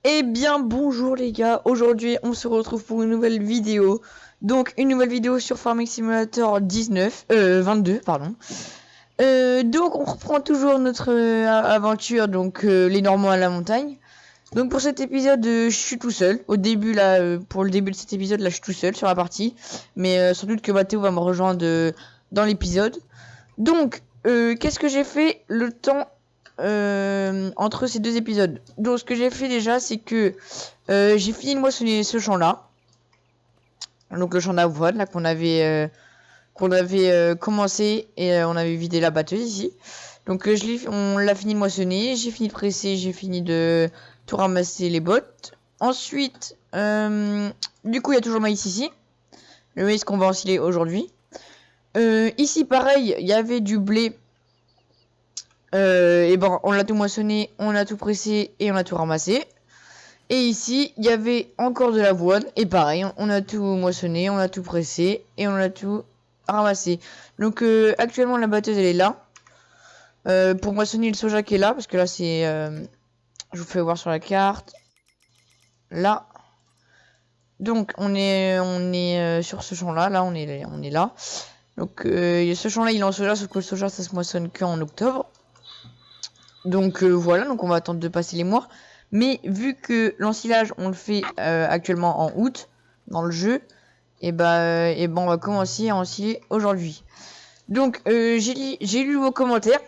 Eh bien bonjour les gars, aujourd'hui on se retrouve pour une nouvelle vidéo. Donc une nouvelle vidéo sur Farming Simulator 22 pardon. Donc on reprend toujours notre aventure, donc les Normands à la montagne. Donc pour cet épisode je suis tout seul. Au début là, pour le début de cet épisode là je suis tout seul sur la partie. Mais sans doute que Mathéo va me rejoindre dans l'épisode. Donc qu'est-ce que j'ai fait le temps entre ces deux épisodes? Donc ce que j'ai fait déjà c'est que j'ai fini de moissonner ce champ là, donc le champ d'avoine là qu'on avait commencé et on avait vidé la batteuse ici. Donc on l'a fini de moissonner, j'ai fini de presser, j'ai fini de tout ramasser les bottes. Ensuite du coup il y a toujours le maïs ici, le maïs qu'on va ensiler aujourd'hui. Ici pareil il y avait du blé. Et bon, on l'a tout moissonné, on a tout pressé et on a tout ramassé. Et ici, il y avait encore de l'avoine. Et pareil, on a tout moissonné, on a tout pressé et on a tout ramassé. Donc actuellement, la batteuse, elle est là. Pour moissonner le soja qui est là, parce que là, c'est... je vous fais voir sur la carte. Là. Donc, on est sur ce champ-là. Là, on est là. Donc, ce champ-là, il est en soja, sauf que le soja, ça se moissonne qu'en octobre. Donc voilà, donc on va attendre de passer les mois. Mais vu que l'ensilage on le fait actuellement en août dans le jeu, et ben on va commencer à ensiler aujourd'hui. Donc j'ai lu vos commentaires.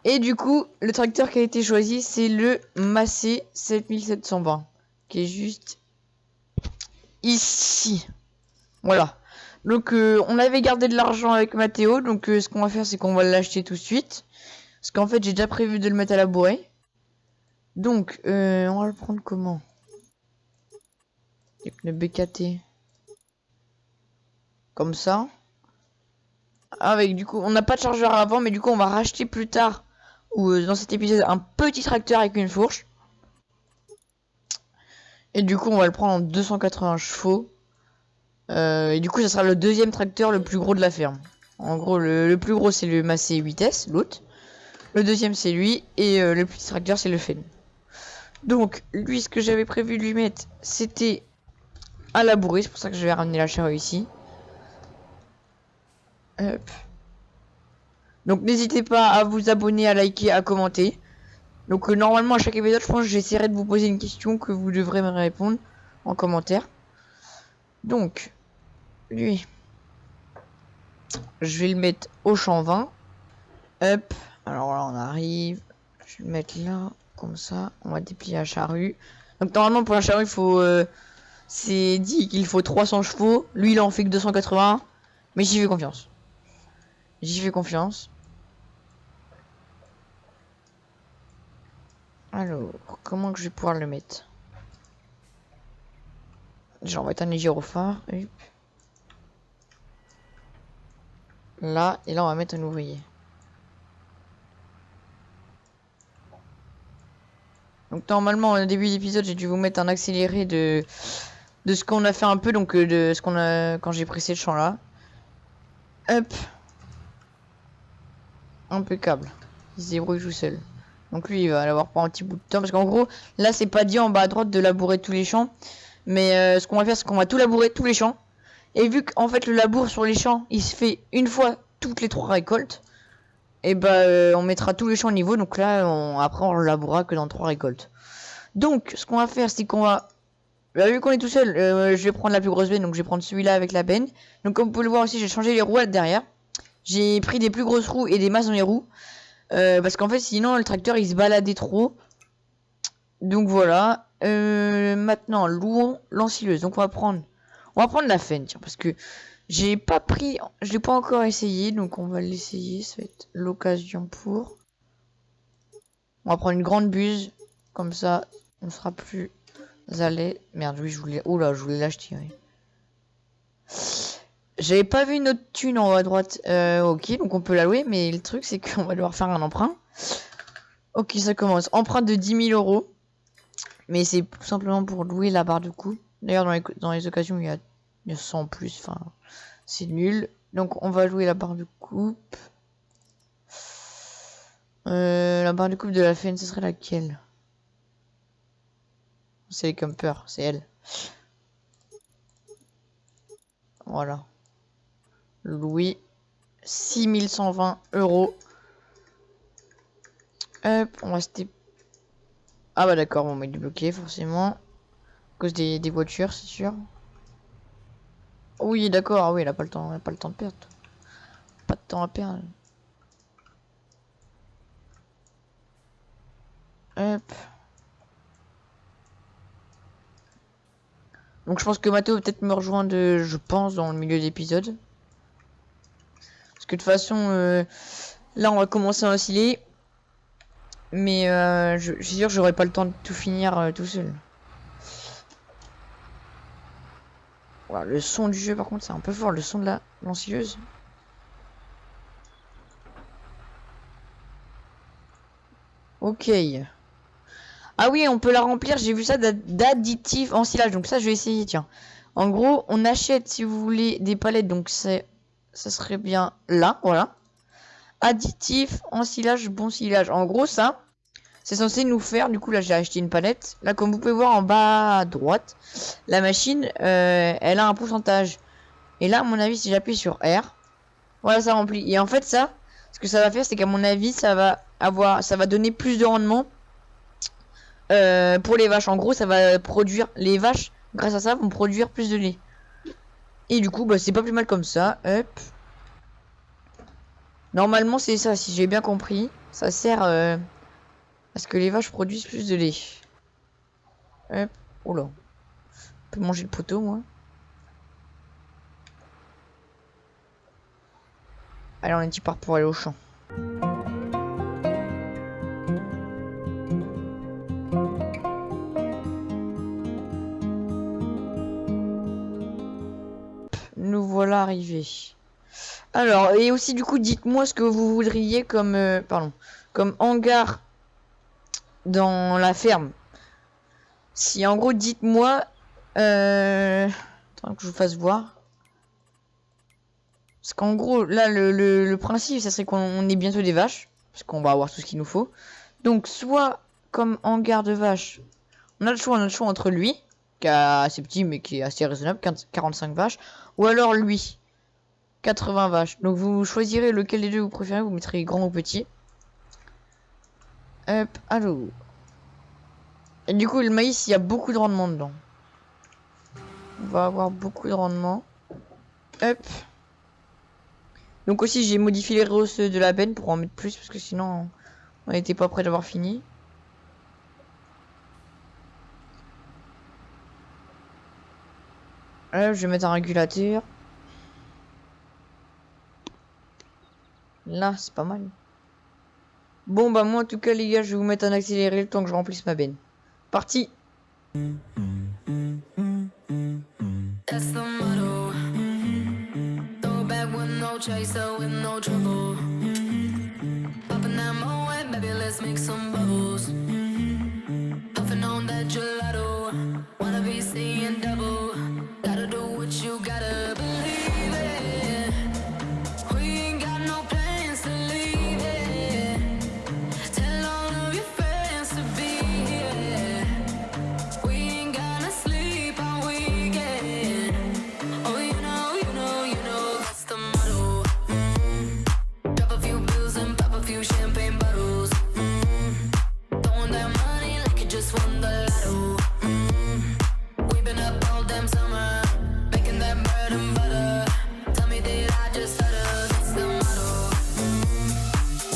Et du coup, le tracteur qui a été choisi, c'est le Massey 7720, qui est juste ici. Voilà. Donc on avait gardé de l'argent avec Mathéo, donc ce qu'on va faire, c'est qu'on va l'acheter tout de suite. Parce qu'en fait, j'ai déjà prévu de le mettre à labourer. Donc, on va le prendre comment? Avec le BKT. Comme ça. Avec du coup, on n'a pas de chargeur avant, mais du coup, on va racheter plus tard, ou dans cet épisode, un petit tracteur avec une fourche. Et du coup, on va le prendre en 280 chevaux. Et du coup, ça sera le deuxième tracteur le plus gros de la ferme. En gros, le plus gros, c'est le Massey 8S, l'autre. Le deuxième, c'est lui. Et le petit tracteur, c'est le Fen. Donc, lui, ce que j'avais prévu de lui mettre, c'était à labourer. C'est pour ça que je vais ramener la charrue ici. Hop. Donc n'hésitez pas à vous abonner, à liker, à commenter. Donc normalement à chaque épisode, je pense que j'essaierai de vous poser une question que vous devrez me répondre en commentaire. Donc, lui, je vais le mettre au champ 20. Hop, alors là on arrive. Je vais le mettre là, comme ça. On va déplier la charrue. Donc normalement pour la charrue, il faut... c'est dit qu'il faut 300 chevaux. Lui, il en fait que 280. Mais j'y fais confiance. J'y fais confiance. Alors, comment que je vais pouvoir le mettre? Déjà, on va éteindre les gyrophares. Là, et là, on va mettre un ouvrier. Donc, normalement, au début d'épisode, j'ai dû vous mettre un accéléré de ce qu'on a fait un peu. Donc, de ce qu'on a quand j'ai pressé le champ là. Hop. Impeccable. Il se débrouille tout seul. Donc, lui, il va l'avoir pour un petit bout de temps. Parce qu'en gros, là, c'est pas dit en bas à droite de labourer tous les champs. Mais ce qu'on va faire, c'est qu'on va tout labourer, tous les champs. Et vu qu'en fait, le labour sur les champs, il se fait une fois toutes les 3 récoltes. Et on mettra tous les champs au niveau. Donc là, après, on le labourera que dans 3 récoltes. Donc, ce qu'on va faire, c'est qu'on va... vu qu'on est tout seul, je vais prendre la plus grosse benne. Donc, je vais prendre celui-là avec la benne. Donc, comme vous pouvez le voir aussi, j'ai changé les roues derrière. J'ai pris des plus grosses roues et des masses dans les roues. Parce qu'en fait, sinon, le tracteur, il se baladait trop. Donc, voilà. Maintenant, louons l'ensileuse. Donc, on va prendre la Fendt, tiens, parce que j'ai pas pris, je l'ai pas encore essayé, donc on va l'essayer, ça va être l'occasion pour. On va prendre une grande buse, comme ça, on sera plus à l'aise. Merde, oui, je voulais, oh là, je voulais l'acheter, oui. J'avais pas vu notre thune en haut à droite. Ok, donc on peut la louer, mais le truc, c'est qu'on va devoir faire un emprunt. Ok, ça commence. Emprunt de 10 000 euros. Mais c'est tout simplement pour louer la barre de coupe. D'ailleurs, dans les occasions, il y a 100 en plus, enfin... C'est nul. Donc on va jouer la barre de coupe. La barre de coupe de la Fendt, ce serait laquelle? C'est les campers, c'est elle. Voilà. Louis. 6120 euros. Hop, on va rester. Ah bah d'accord, bon, mais il est bloqué forcément. À cause des voitures, c'est sûr. Oui, d'accord, oui, il a pas le temps, il a pas le temps de perdre. Pas de temps à perdre. Hop. Donc je pense que Mathéo va peut-être me rejoindre, je pense, dans le milieu d'épisode. Parce que de toute façon, là on va commencer à osciller. Mais je suis sûr que j'aurai pas le temps de tout finir tout seul. Voilà, le son du jeu par contre c'est un peu fort, le son de la lancilleuse. Ok. Ah oui, on peut la remplir, j'ai vu ça d'additifs ensilage. Donc ça je vais essayer, tiens. En gros, on achète si vous voulez des palettes, donc ça serait bien là, voilà. Additif, ensilage, bon silage. En gros ça, c'est censé nous faire, du coup là j'ai acheté une palette. Là comme vous pouvez voir en bas à droite, la machine, elle a un pourcentage. Et là à mon avis si j'appuie sur R, voilà ça remplit. Et en fait ça, ce que ça va faire c'est qu'à mon avis ça va donner plus de rendement. Pour les vaches, en gros, ça va produire. Les vaches, grâce à ça, vont produire plus de lait. Et du coup, bah, c'est pas plus mal comme ça. Hop. Normalement, c'est ça, si j'ai bien compris. Ça sert à ce que les vaches produisent plus de lait. Hop. Oh là. On peut manger le poteau, moi. Allez, on est petit part pour aller au champ. Nous voilà arrivés. Alors, et aussi, du coup, dites-moi ce que vous voudriez comme, comme hangar dans la ferme. Si, en gros, dites-moi, attends que je vous fasse voir. Parce qu'en gros, là, le principe, ça serait qu'on ait bientôt des vaches. Parce qu'on va avoir tout ce qu'il nous faut. Donc, soit comme hangar de vaches, on a le choix entre lui, qui est assez petit mais qui est assez raisonnable, 45 vaches, ou alors lui, 80 vaches. Donc, vous choisirez lequel des deux vous préférez, vous mettrez grand ou petit. Hop, allô. Et du coup, le maïs, il y a beaucoup de rendement dedans. On va avoir beaucoup de rendement. Hop. Donc aussi, j'ai modifié les rehausses de la benne pour en mettre plus, parce que sinon, on n'était pas près d'avoir fini. Là, je vais mettre un régulateur. Là, c'est pas mal. Bon, bah moi, en tout cas, les gars, je vais vous mettre un accéléré le temps que je remplisse ma benne. Parti. That's the motto. Throw back with no chaser, with no trouble. Popping that Moet, baby, let's make some bubbles. Puffing on that gelato. Wanna be seeing double. Gotta do what you gotta believe it. We ain't got no plans to leave it. Tell all of your friends to be here. We ain't gonna sleep all weekend. Oh, you know, that's the motto. Drop a few bills and pop a few champagne bottles. Throwing that money like you just won the lotto. We've been up all damn summer, making that bread and butter. Tell me did I just stutter? That's the motto.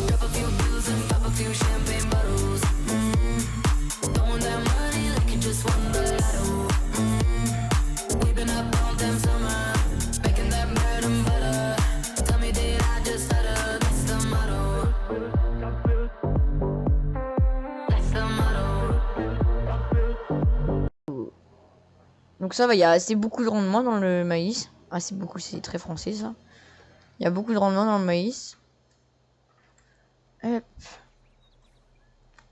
Drop a few bills and pop a few champagne bottles. Throwing that money like you just won the lotto. We've been up all damn summer, making that bread and butter. Tell me did I just stutter? That's the motto. That's the motto. Donc ça va, il y a assez beaucoup de rendement dans le maïs. Assez beaucoup, c'est très français ça. Il y a beaucoup de rendement dans le maïs. Hop.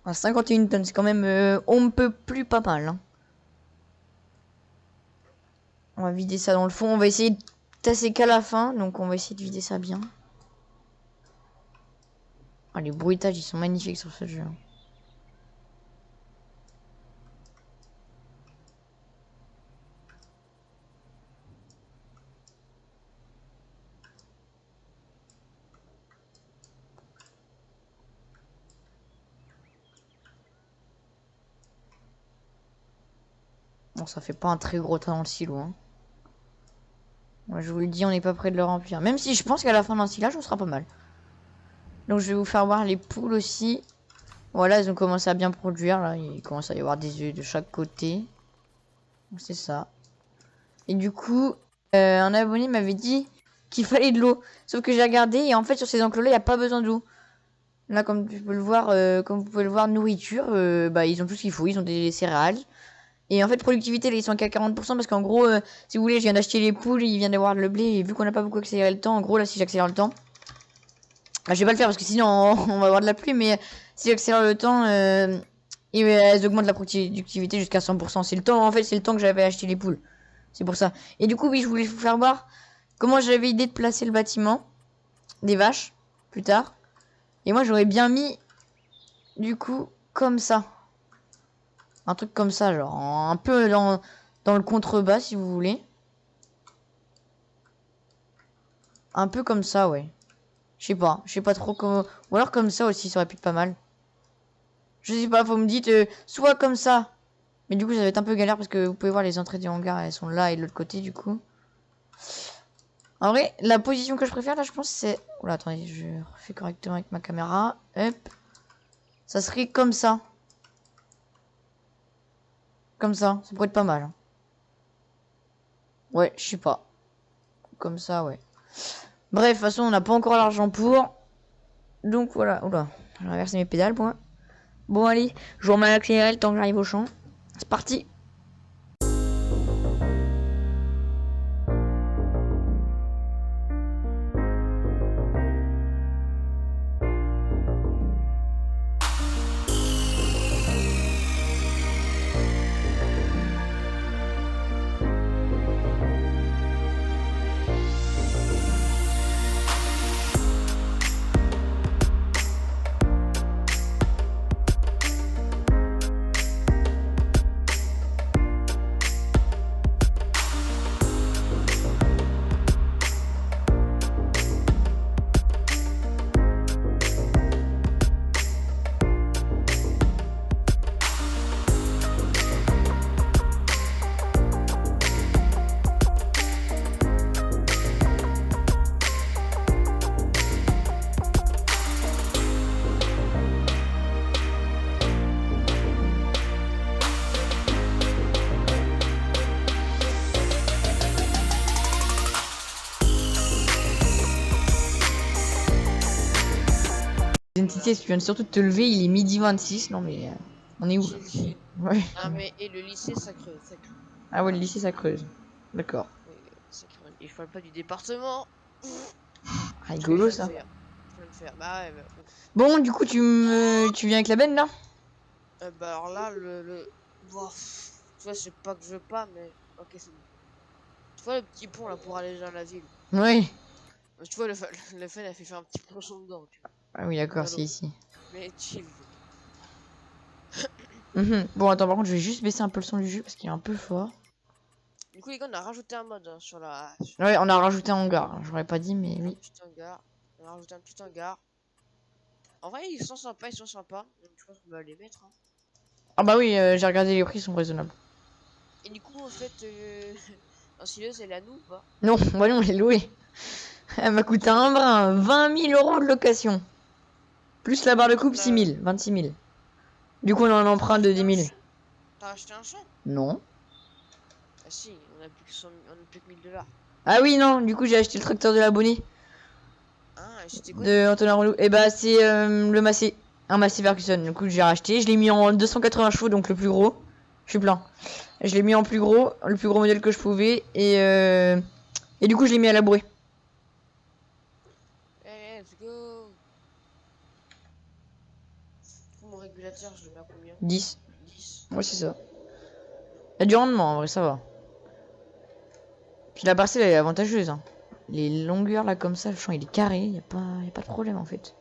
Ah, 51 tonnes, c'est quand même... on ne peut plus pas mal. Hein. On va vider ça dans le fond. On va essayer de tasser qu'à la fin. Donc on va essayer de vider ça bien. Ah, les bruitages, ils sont magnifiques sur ce jeu. Bon, ça fait pas un très gros tas dans le silo. Hein. Moi, je vous le dis, on n'est pas près de le remplir. Même si je pense qu'à la fin d'un silage, on sera pas mal. Donc, je vais vous faire voir les poules aussi. Voilà, elles ont commencé à bien produire. Là, il commence à y avoir des œufs de chaque côté. C'est ça. Et du coup, un abonné m'avait dit qu'il fallait de l'eau. Sauf que j'ai regardé et en fait, sur ces enclos-là, il n'y a pas besoin d'eau. Là, comme tu peux le voir, comme vous pouvez le voir, nourriture, bah, ils ont tout ce qu'il faut. Ils ont des céréales. Et en fait, productivité, là, ils sont qu'à 40% parce qu'en gros, si vous voulez, je viens d'acheter les poules, il vient d'avoir le blé. Et vu qu'on n'a pas beaucoup accéléré le temps, en gros, là, si j'accélère le temps, bah, je vais pas le faire parce que sinon, on va avoir de la pluie. Mais si j'accélère le temps, elles augmentent la productivité jusqu'à 100%. C'est le temps, en fait, c'est le temps que j'avais acheté les poules. C'est pour ça. Et du coup, oui, je voulais vous faire voir comment j'avais idée de placer le bâtiment des vaches plus tard. Et moi, j'aurais bien mis, du coup, comme ça. Un truc comme ça, genre un peu dans le contrebas, si vous voulez. Un peu comme ça, ouais. Je sais pas trop comment. Ou alors comme ça aussi, ça aurait pu être pas mal. Je sais pas, faut me dire soit comme ça. Mais du coup, ça va être un peu galère parce que vous pouvez voir les entrées du hangar, elles sont là et de l'autre côté, du coup. En vrai, la position que je préfère là, je pense, c'est... Oula, attendez, je refais correctement avec ma caméra. Hop. Ça serait comme ça. Comme ça pourrait être pas mal. Hein. Ouais, je sais pas. Comme ça, ouais. Bref, de toute façon, on n'a pas encore l'argent pour. Donc voilà. Oula, j'ai inversé mes pédales, moi. Bon, allez, je vous remets à l'accéléré le temps que j'arrive au champ. C'est parti. Identité, si tu viens surtout de te lever, il est midi 26. Non, mais on est où? Ouais. Ah mais et le lycée ça creuse, ça creuse. Ah ouais, le lycée, ça creuse. D'accord. Oui, ça creuse. Et je parle pas du département. Parce que je Rigolo, viens de ça. faire. Je viens de faire. Bah ouais, bah, Bon, du coup, tu viens avec la benne, là? bah alors là, Bon, tu vois, c'est pas que je veux pas, mais. Ok, c'est bon. Tu vois le petit pont là pour aller dans la ville. Ouais. Bah, tu vois, le fait, elle a fait faire un petit plongeon dedans, tu Ah oui, vois. d'accord, Dans c'est l'eau. ici. Mais chill. Bon, attends, par contre, je vais juste baisser un peu le son du jeu parce qu'il est un peu fort. Du coup, les gars, on a rajouté un mode hein, sur la. Ouais, on a rajouté un hangar. J'aurais pas dit, mais Un oui. petit hangar. On a rajouté un petit hangar. En vrai, ils sont sympas, ils sont sympas. Donc, je pense qu'on va les mettre. Hein. Ah bah oui, j'ai regardé les prix, ils sont raisonnables. Et du coup, en fait, Ancileuse, elle est à nous ou pas? Non, bah non, elle est louée. Elle m'a coûté un brin, 20 000 euros de location. Plus la barre de coupe, On 6 a... 000, 26 000. Du coup, on a un T'as emprunt de racheté 10 un 000. champ? T'as racheté un champ? Non. Ah si, on a plus que 1000 $. Ah oui, non, du coup, j'ai acheté le tracteur de l'abonné Ah, et c'était quoi du de coup? Antonin Relou. Et bah, c'est le Massey. Un Massey Ferguson. Du coup, j'ai racheté. Je l'ai mis en 280 chevaux, donc le plus gros. Je suis plein. Je l'ai mis en plus gros, le plus gros modèle que je pouvais. Et du coup, je l'ai mis à labourer. Hey, let's go! Du coup, mon régulateur, je le mets à combien? 10. 10. Ouais, c'est ça. Il y a du rendement, en vrai, ça va. Puis la parcelle, elle est avantageuse. Hein. Les longueurs, là, comme ça, le champ, il est carré. Y a pas de problème, en fait.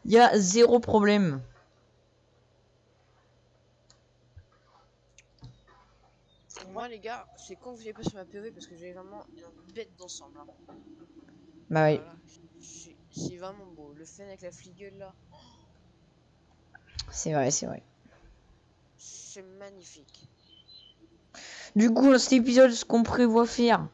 Y a zéro problème. Moi, les gars, c'est con que vous ayez pas sur ma PV parce que j'ai vraiment une bête d'ensemble. Hein. Bah Oh oui. là là, c'est vraiment beau. Le fen avec la fligue là, C'est vrai, c'est vrai. c'est magnifique. Du coup, dans cet épisode, ce qu'on prévoit faire,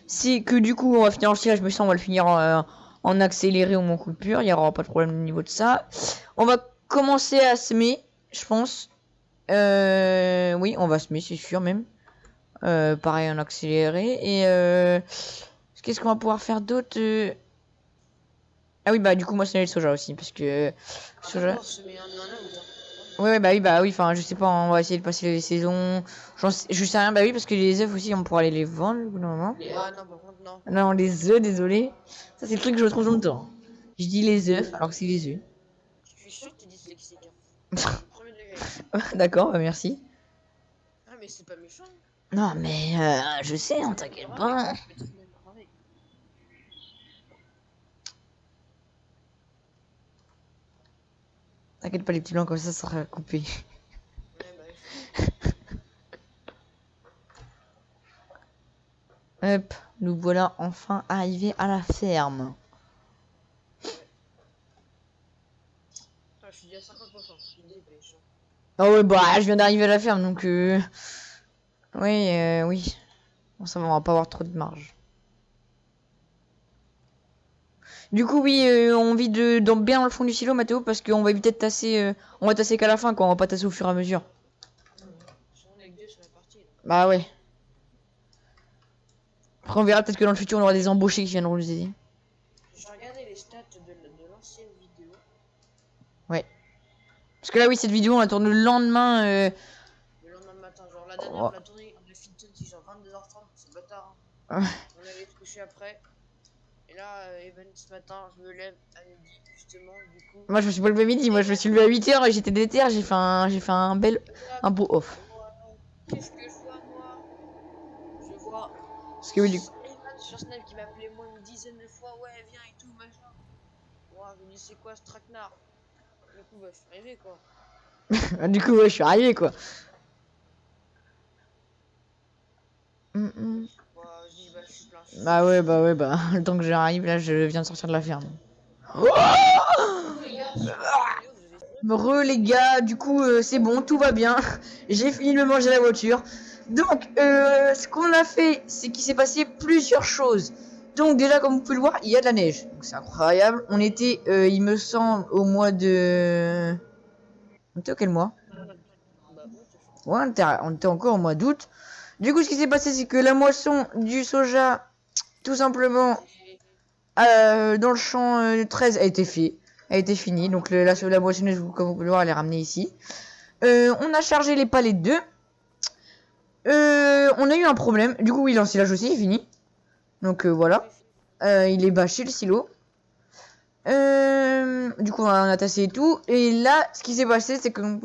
c'est que du coup, on va finir en tirage, mais ça, on va le finir en accéléré ou en coup de pur. Il n'y aura pas de problème au niveau de ça. On va commencer à semer, je pense. Oui, on va semer, c'est sûr même. Pareil en accéléré. Et qu'est-ce qu'on va pouvoir faire d'autre Ah oui, bah du coup, moi, c'est le soja aussi. Parce que soja. D'accord, je mets un en août, hein. Ouais, bah oui, enfin, je sais pas, on va essayer de passer les saisons. Je sais rien, bah oui, parce que les œufs aussi, on pourra aller les vendre au bout d'un moment. Ah non, par contre, non. Non, les œufs, désolé. Ça, c'est le truc que je retrouve tout le temps. Je dis les œufs, alors que c'est les œufs. Je suis sûr que t'es dyslexique, hein. Premier degré. D'accord, bah merci. Ah, mais c'est pas méchant. Non, mais je sais, on t'inquiète pas. Je peux très bien me avec. T'inquiète pas, les petits blancs comme ça sera coupé. Ouais, bah, je... Hop, nous voilà enfin arrivés à la ferme. Ah, je suis déjà à 50%. Je suis dépêche. Ah ouais, bah je viens d'arriver à la ferme, donc oui, oui. Bon, ça va, on va pas avoir trop de marge. Du coup, oui, on vit bien dans le fond du silo, Mathéo, parce qu'on va éviter de tasser. On va tasser qu'à la fin, quoi. On va pas tasser au fur et à mesure. On est que deux sur la partie. Là. Bah ouais. Après, on verra peut-être que dans le futur, on aura des embauchés qui viendront nous aider. J'ai regardé les stats de l'ancienne vidéo. Ouais. Parce que là, oui, cette vidéo, on la tourne le lendemain. Le lendemain matin. Genre, la dernière, Oh. on l'a tournée, on a fini c'est genre 22h30. C'est bâtard. Ouais. Hein. On allait se coucher après. Et là, Even, ce matin, je me lève à midi, justement, du coup. Moi, je me suis pas levé à midi. Moi, je me suis levé à 8h et j'étais déter. J'ai fait un beau off. Qu'est-ce que je vois, moi? Je vois Parce que oui, du Evan sur Snap qui m'appelait moi une dizaine de fois, ouais, viens et tout, machin. Moi, je me dis, c'est quoi ce traquenard? Du coup, bah, je suis arrivé, quoi. du coup, ouais, je suis arrivé, quoi. Bah, je dis, bah, je suis plein. Bah ouais, bah. Le temps que j'arrive, là, je viens de sortir de la ferme. Les gars, sur la vidéo, vous avez... Les gars, du coup, c'est bon, tout va bien. J'ai fini de me manger la voiture. Donc, ce qu'on a fait, c'est qu'il s'est passé plusieurs choses. Donc, déjà, comme vous pouvez le voir, il y a de la neige. Donc, c'est incroyable. On était, il me semble, au mois de... On était au quel mois? Bah, août, je crois. Ouais, on était encore au mois d'août. Du coup, ce qui s'est passé, c'est que la moisson du soja, tout simplement, dans le champ 13 a été fait. A été finie. Donc, la moissonneuse, comme vous pouvez le voir, elle est ramenée ici. On a chargé les palets 2. On a eu un problème. Du coup, oui, l'ensilage aussi est fini. Donc, voilà. Il est bâché, le silo. Du coup, on a tassé et tout. Et là, ce qui s'est passé, c'est que comme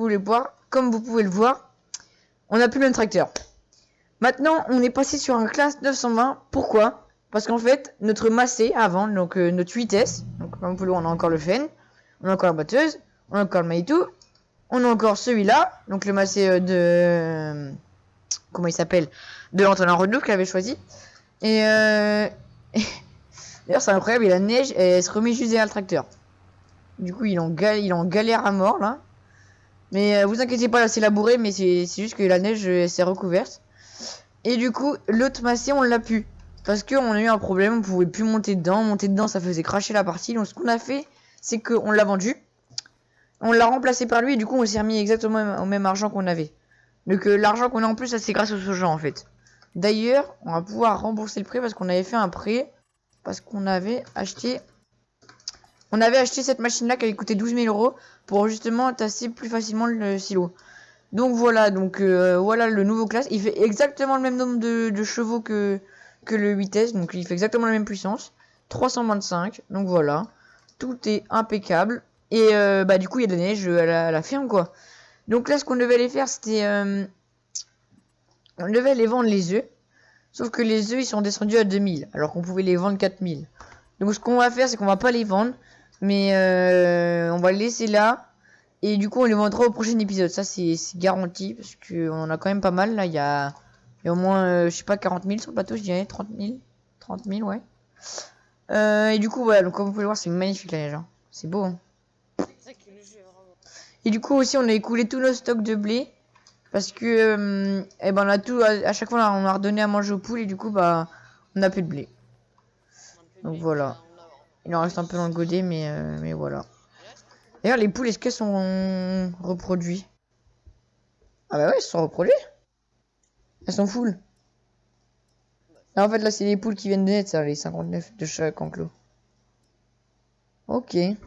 vous pouvez le voir, on n'a plus le même tracteur. Maintenant, on est passé sur un classe 920. Pourquoi? Parce qu'en fait, notre massé avant, donc notre 8S, donc comme vous pouvez le voir, on a encore le Fen, on a encore la batteuse, on a encore le Maitou, on a encore celui-là, donc le massé comment il s'appelle, de Antonin Renault qu'il avait choisi. Et d'ailleurs, c'est incroyable, il a neige et elle se remet juste derrière le tracteur. Du coup, il est en galère à mort là. Mais vous inquiétez pas, là c'est labouré, mais c'est juste que la neige s'est recouverte. Et du coup, l'autre massé, on l'a pu. Parce qu'on a eu un problème, on pouvait plus monter dedans. Monter dedans, ça faisait cracher la partie. Donc ce qu'on a fait, c'est qu'on l'a vendu. On l'a remplacé par lui et du coup, on s'est remis exactement au même argent qu'on avait. Donc l'argent qu'on a en plus, ça c'est grâce au soja en fait. D'ailleurs, on va pouvoir rembourser le prêt parce qu'on avait fait un prêt. Parce qu'on avait acheté... On avait acheté cette machine-là qui avait coûté 12 000 euros pour justement tasser plus facilement le silo. Donc voilà, voilà le nouveau classe. Il fait exactement le même nombre de chevaux que le 8S, donc il fait exactement la même puissance. 325, donc voilà. Tout est impeccable. Et bah du coup il y a de la neige à la ferme quoi. Donc là ce qu'on devait aller faire c'était... on devait aller vendre les œufs. Sauf que les œufs ils sont descendus à 2000, alors qu'on pouvait les vendre 4000. Donc ce qu'on va faire c'est qu'on va pas les vendre. Mais on va les laisser là. Et du coup, on les vendra au prochain épisode. Ça, c'est garanti. Parce qu'on en a quand même pas mal. Là, il y a au moins, je sais pas, 40 000 sur le bateau. Je dirais 30 000. 30 000, ouais. Et du coup, voilà. Donc, comme vous pouvez le voir, c'est magnifique la neige. Hein. C'est beau. Hein. C'est ça qui est le jeu, vraiment. Et du coup, aussi, on a écoulé tous nos stocks de blé. Parce que eh ben on a tout à chaque fois là, on a redonné à manger aux poules et du coup bah on a plus de blé. On a plus de Donc blé. voilà. Il en reste un peu dans le godet mais voilà. D'ailleurs les poules est-ce qu'elles sont reproduites? Ah bah ouais, elles se sont reproduites. Elles sont full. Là, en fait là c'est les poules qui viennent de naître ça, les 59 de chaque enclos. Ok. Du coup,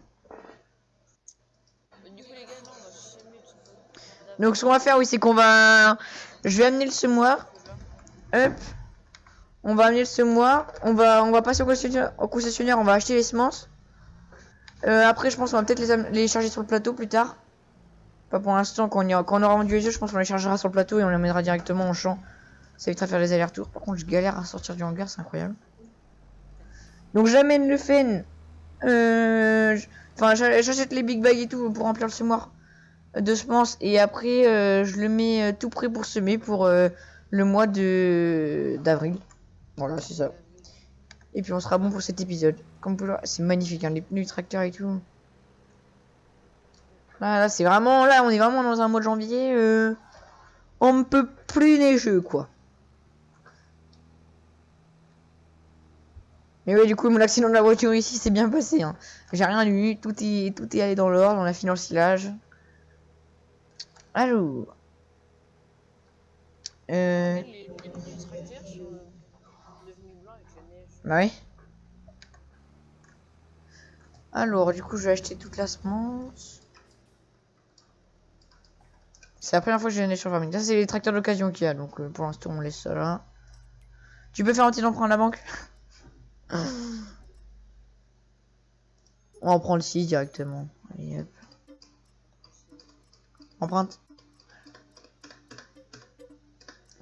les gars, là, on va semer tout Donc ce qu'on va faire oui c'est qu'on va. Je vais amener le semoir. Hop. On va amener le semoir. On va passer au concessionnaire, on va acheter les semences. Après je pense qu'on va peut-être les charger sur le plateau plus tard. Pas pour l'instant, quand on aura vendu les œufs, je pense qu'on les chargera sur le plateau et on les mènera directement au champ. Ça évitera de faire les allers-retours. Par contre, je galère à sortir du hangar, c'est incroyable. Donc j'amène le fen. Enfin, j'achète les big bags et tout pour remplir le semoir de semences. Et après, je le mets tout prêt pour semer pour le mois d'avril. Voilà, c'est ça. Et puis on sera bon pour cet épisode. Comme vous pouvez le voir, c'est magnifique, hein, les pneus du tracteur et tout. Là, c'est vraiment... Là, on est vraiment dans un mois de janvier. On ne peut plus neigeux, quoi. Mais ouais, du coup, mon accident de la voiture ici s'est bien passé. Hein. J'ai rien eu, tout est allé dans l'ordre, on a fini le silage. Alors. Les pneus du tracteur sont devenus blancs avec la neige. Bah ouais. Alors, du coup, je vais acheter toute la semence. C'est la première fois que j'ai neige sur Farming. Ça, c'est les tracteurs d'occasion qu'il y a, donc pour l'instant, on laisse ça là. Tu peux faire un petit emprunt à la banque? On en prend le 6 directement. Allez, hop. Empreinte.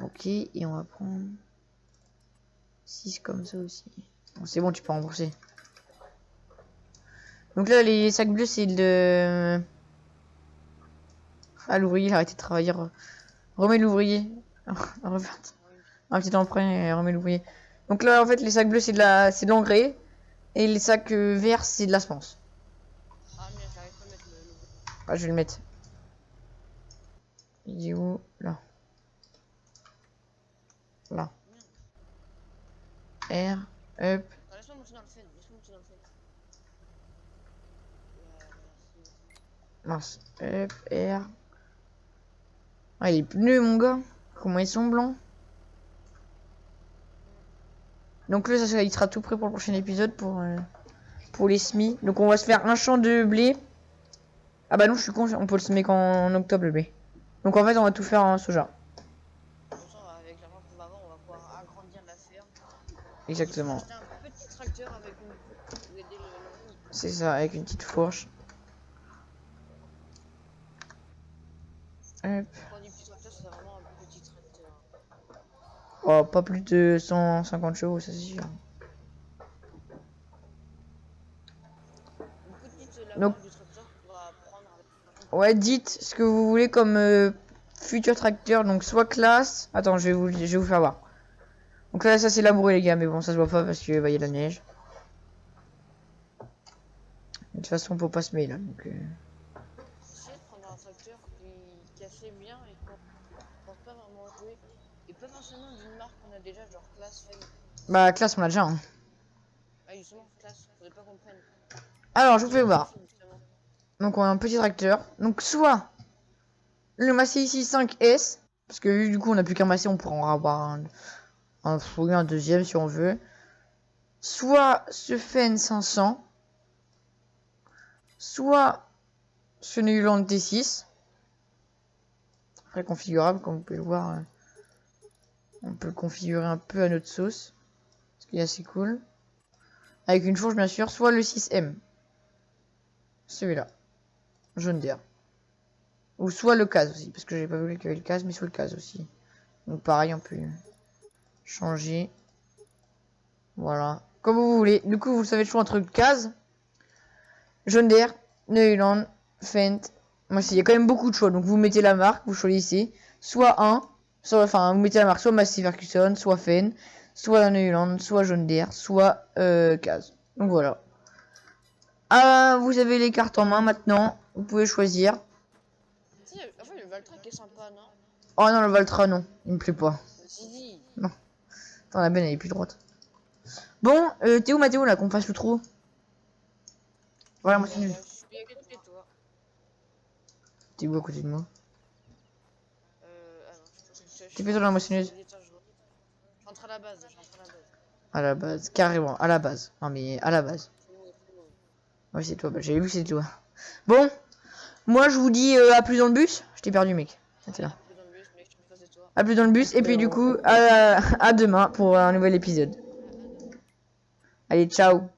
Ok, et on va prendre 6 comme ça aussi. Bon, c'est bon, tu peux rembourser. Donc là, les sacs bleus, c'est de... Ah, l'ouvrier, il a arrêté de travailler. Remets l'ouvrier. Un petit emprunt et remets l'ouvrier. Donc là, en fait, les sacs bleus, c'est de l'engrais. Et les sacs verts, c'est de la semence. Ah, mais j'arrive pas à mettre le. Ah, je vais le mettre. Il est où? Là. Là. R. Up. Ah, laisse-moi monter dans le fait. Laisse-moi monter dans le fait. Mince. Up. R. Ah, les pneus, mon gars. Comment ils sont blancs. Donc là, ça, il sera tout prêt pour le prochain épisode pour les semis. Donc on va se faire un champ de blé. Ah bah non, je suis con, on peut le semer qu'en octobre le blé. Donc en fait, on va tout faire en soja. Avec l'argent qu'on va avoir, on va pouvoir agrandir la ferme. Exactement. Acheter un petit tracteur avec une pour aider le. C'est ça, avec une petite fourche. Hop. Quand on dit petit tracteur, c'est vraiment un petit tracteur. Oh, pas plus de 150 chevaux, ça c'est sûr. Une petite la Donc, marque du tracteur qu'on va prendre avec. ouais, dites ce que vous voulez comme futur tracteur. Donc, soit classe. Attends, je vais vous faire voir. Donc là, ça c'est labouré, les gars, mais bon, ça se voit pas parce que bah, y a de la neige. De toute façon, faut pas semer là. Donc, Essayer de prendre un tracteur qui est assez bien et qu'on pense pas vraiment jouer. Et pas forcément d'une marque qu'on a déjà, genre classe faible. bah, classe, on l'a déjà. Hein. Ah, justement, classe, faudrait pas qu'on prenne. Alors, je vous fais voir. Donc, on a un petit tracteur. Donc, soit le Massey ici 5S. Parce que du coup, on n'a plus qu'un Massey, on pourra en avoir un deuxième si on veut. Soit ce Fen 500. Soit ce Neuland T6. Très configurable, comme vous pouvez le voir. On peut le configurer un peu à notre sauce. Ce qui est assez cool. Avec une fourche, bien sûr. Soit le 6M. Celui-là. Jaune d'air. Ou soit le CAS aussi. Parce que j'ai pas voulu qu'il y avait le CAS, mais soit le CAS aussi. Donc pareil, on peut changer. Voilà. Comme vous voulez. Du coup, vous savez le choix entre CAS, Jaune d'air, Neuland, Fendt. Moi, il y a quand même beaucoup de choix. Donc vous mettez la marque, vous choisissez. Soit un. Enfin, vous mettez la marque soit Massey Ferguson, soit Fendt, soit Neuland, soit Jaune d'air, soit CAS. Donc voilà. Ah, vous avez les cartes en main maintenant. Vous pouvez choisir. Si, en fait, le Valtrak est sympa, non? Oh non, le Valtra, non. Il me plaît pas. Si, si. Non. Attends, la benne, elle est plus droite. Bon, t'es où, Mathéo, là, qu'on fasse le trou? Voilà, moi, c'est nul. Je suis à côté de toi. T'es où à côté de moi? Ah non, je T'es plutôt dans la moissonneuse? Je rentre à la base, je rentre à la base. À la base, carrément, à la base. Non, mais à la base. C'est bon, c'est bon. Ouais, c'est toi, bah, j'avais vu que c'était toi. Bon, moi, je vous dis à plus dans le bus. Je t'ai perdu, mec. Ah, t'es Ouais, là. un peu dans le bus, mec, je suis en face de toi. À plus dans le bus, et puis du coup, à demain pour un nouvel épisode. Allez, ciao!